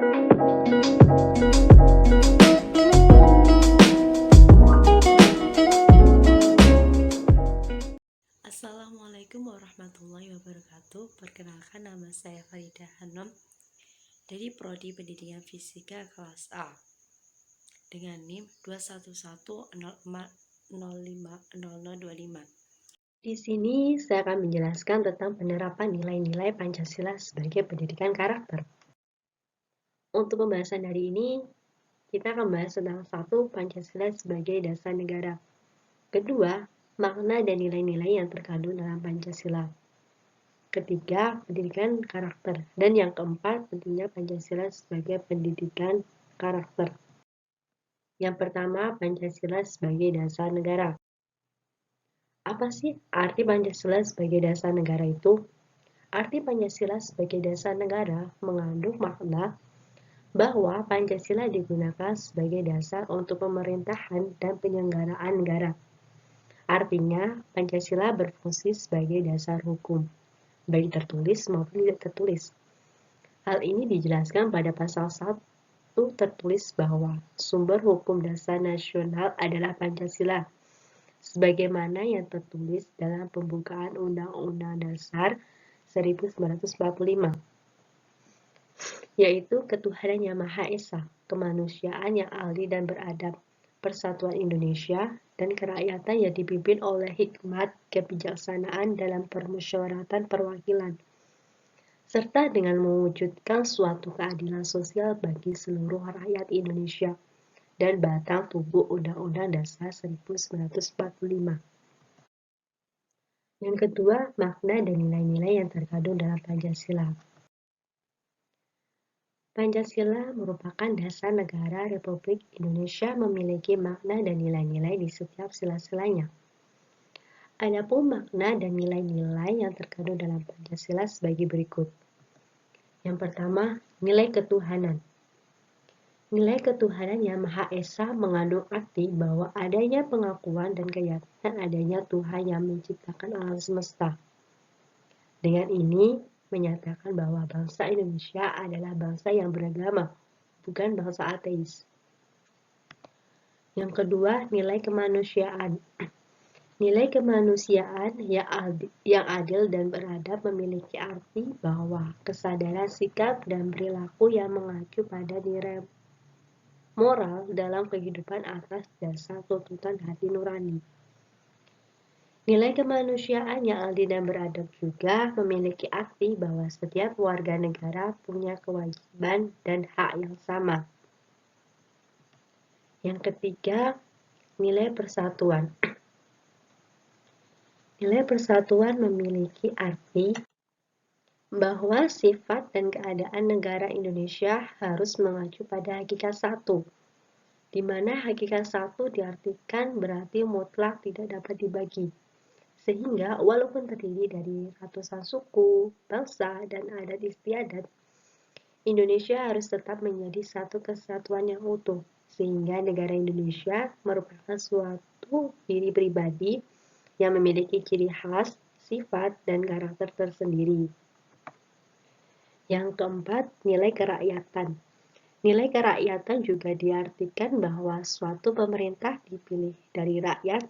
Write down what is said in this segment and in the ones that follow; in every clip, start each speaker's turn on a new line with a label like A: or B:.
A: Assalamualaikum warahmatullahi wabarakatuh. Perkenalkan, nama saya Farida Hanum dari Prodi Pendidikan Fisika kelas A dengan NIM 21104050025. Di sini saya akan menjelaskan tentang penerapan nilai-nilai Pancasila sebagai pendidikan karakter. Untuk pembahasan hari ini, kita akan membahas tentang 1. Pancasila sebagai dasar negara. Kedua, makna dan nilai-nilai yang terkandung dalam Pancasila. Ketiga, pendidikan karakter. Dan yang keempat, pentingnya Pancasila sebagai pendidikan karakter. Yang pertama, Pancasila sebagai dasar negara. Apa sih arti Pancasila sebagai dasar negara itu? Arti Pancasila sebagai dasar negara mengandung makna bahwa Pancasila digunakan sebagai dasar untuk pemerintahan dan penyelenggaraan negara. Artinya, Pancasila berfungsi sebagai dasar hukum, baik tertulis maupun tidak tertulis. Hal ini dijelaskan pada pasal 1 tertulis bahwa sumber hukum dasar nasional adalah Pancasila, sebagaimana yang tertulis dalam pembukaan Undang-Undang Dasar 1945, yaitu ketuhanan yang Maha Esa, kemanusiaan yang adil dan beradab, persatuan Indonesia, dan kerakyatan yang dipimpin oleh hikmat kebijaksanaan dalam permusyawaratan perwakilan, serta dengan mewujudkan suatu keadilan sosial bagi seluruh rakyat Indonesia dan batang tubuh Undang-Undang Dasar 1945. Yang kedua, makna dan nilai-nilai yang terkandung dalam Pancasila. Pancasila merupakan dasar negara Republik Indonesia, memiliki makna dan nilai-nilai di setiap sila-silanya. Adapun makna dan nilai-nilai yang terkandung dalam Pancasila sebagai berikut. Yang pertama, nilai ketuhanan. Nilai ketuhanan yang Maha Esa mengandung arti bahwa adanya pengakuan dan keyakinan adanya Tuhan yang menciptakan alam semesta. Dengan ini, menyatakan bahwa bangsa Indonesia adalah bangsa yang beragama, bukan bangsa ateis. Yang kedua, nilai kemanusiaan. Nilai kemanusiaan yang adil dan beradab memiliki arti bahwa kesadaran sikap dan perilaku yang mengacu pada nilai moral dalam kehidupan atas dasar tuntutan hati nurani. Nilai kemanusiaan yang adil dan beradab juga memiliki arti bahwa setiap warga negara punya kewajiban dan hak yang sama. Yang ketiga, nilai persatuan. Nilai persatuan memiliki arti bahwa sifat dan keadaan negara Indonesia harus mengacu pada hakikat satu, di mana hakikat satu diartikan berarti mutlak tidak dapat dibagi. Sehingga walaupun terdiri dari ratusan suku, bangsa, dan adat istiadat, Indonesia harus tetap menjadi satu kesatuan yang utuh, sehingga negara Indonesia merupakan suatu diri pribadi yang memiliki ciri khas, sifat, dan karakter tersendiri. Yang keempat, nilai kerakyatan. Nilai kerakyatan juga diartikan bahwa suatu pemerintah dipilih dari rakyat,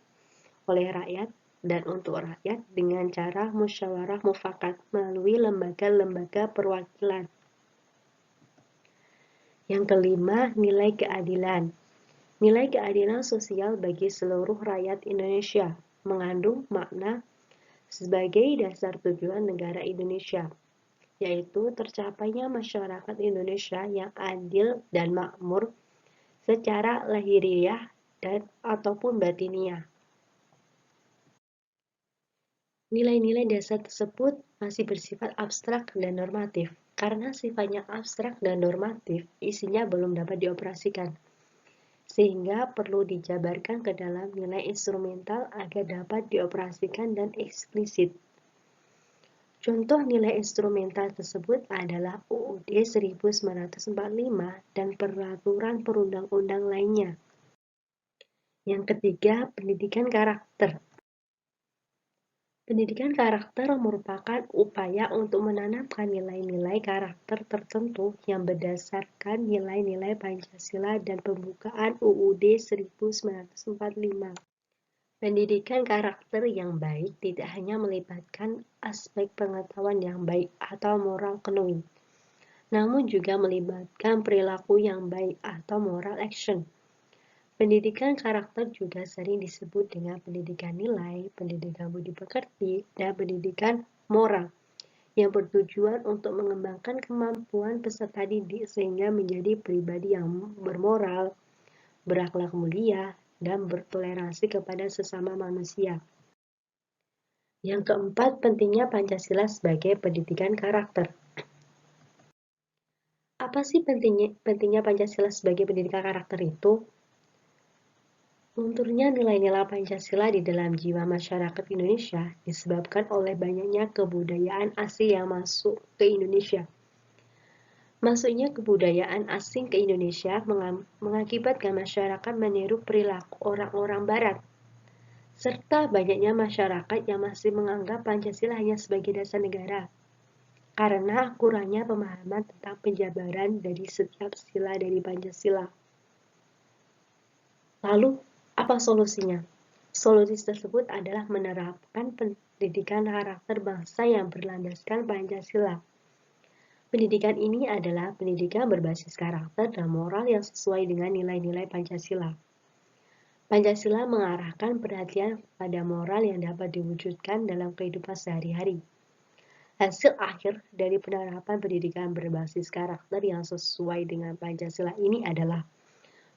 A: oleh rakyat, dan untuk rakyat dengan cara musyawarah mufakat melalui lembaga-lembaga perwakilan. Yang kelima, nilai keadilan. Nilai keadilan sosial bagi seluruh rakyat Indonesia mengandung makna sebagai dasar tujuan negara Indonesia, yaitu tercapainya masyarakat Indonesia yang adil dan makmur secara lahiriah dan ataupun batiniah. Nilai-nilai dasar tersebut masih bersifat abstrak dan normatif. Karena sifatnya abstrak dan normatif, isinya belum dapat dioperasikan, sehingga perlu dijabarkan ke dalam nilai instrumental agar dapat dioperasikan dan eksplisit. Contoh nilai instrumental tersebut adalah UUD 1945 dan peraturan perundang-undang lainnya. Yang ketiga, pendidikan karakter. Pendidikan karakter merupakan upaya untuk menanamkan nilai-nilai karakter tertentu yang berdasarkan nilai-nilai Pancasila dan pembukaan UUD 1945. Pendidikan karakter yang baik tidak hanya melibatkan aspek pengetahuan yang baik atau moral knowing, namun juga melibatkan perilaku yang baik atau moral action. Pendidikan karakter juga sering disebut dengan pendidikan nilai, pendidikan budi pekerti, dan pendidikan moral yang bertujuan untuk mengembangkan kemampuan peserta didik sehingga menjadi pribadi yang bermoral, berakhlak mulia, dan bertoleransi kepada sesama manusia. Yang keempat, pentingnya Pancasila sebagai pendidikan karakter. Apa sih pentingnya Pancasila sebagai pendidikan karakter itu? Lunturnya nilai-nilai Pancasila di dalam jiwa masyarakat Indonesia disebabkan oleh banyaknya kebudayaan asing yang masuk ke Indonesia. Masuknya kebudayaan asing ke Indonesia mengakibatkan masyarakat meniru perilaku orang-orang Barat, serta banyaknya masyarakat yang masih menganggap Pancasila hanya sebagai dasar negara, karena kurangnya pemahaman tentang penjabaran dari setiap sila dari Pancasila. Lalu, apa solusinya? Solusi tersebut adalah menerapkan pendidikan karakter bangsa yang berlandaskan Pancasila. Pendidikan ini adalah pendidikan berbasis karakter dan moral yang sesuai dengan nilai-nilai Pancasila. Pancasila mengarahkan perhatian pada moral yang dapat diwujudkan dalam kehidupan sehari-hari. Hasil akhir dari penerapan pendidikan berbasis karakter yang sesuai dengan Pancasila ini adalah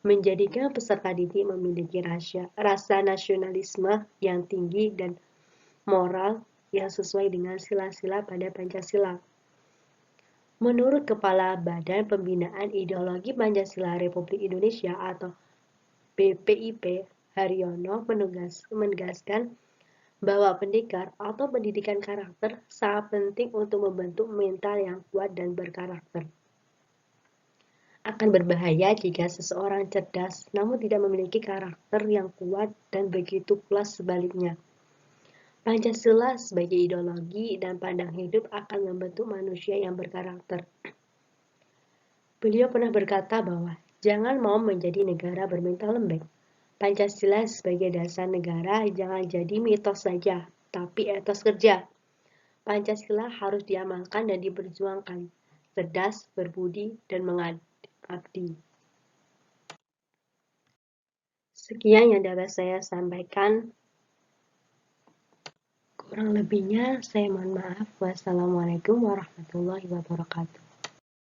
A: menjadikan peserta didik memiliki rasa nasionalisme yang tinggi dan moral yang sesuai dengan sila-sila pada Pancasila. Menurut Kepala Badan Pembinaan Ideologi Pancasila Republik Indonesia atau BPIP, Haryono menegaskan bahwa pendidikan atau pendidikan karakter sangat penting untuk membentuk mental yang kuat dan berkarakter. Akan berbahaya jika seseorang cerdas namun tidak memiliki karakter yang kuat dan begitu pula sebaliknya. Pancasila sebagai ideologi dan pandang hidup akan membentuk manusia yang berkarakter. Beliau pernah berkata bahwa jangan mau menjadi negara bermental lembek. Pancasila sebagai dasar negara jangan jadi mitos saja, tapi etos kerja. Pancasila harus diamalkan dan diperjuangkan, cerdas, berbudi, dan mengabdi. Sekian yang dapat saya sampaikan. Kurang lebihnya saya mohon maaf. Wassalamualaikum warahmatullahi wabarakatuh.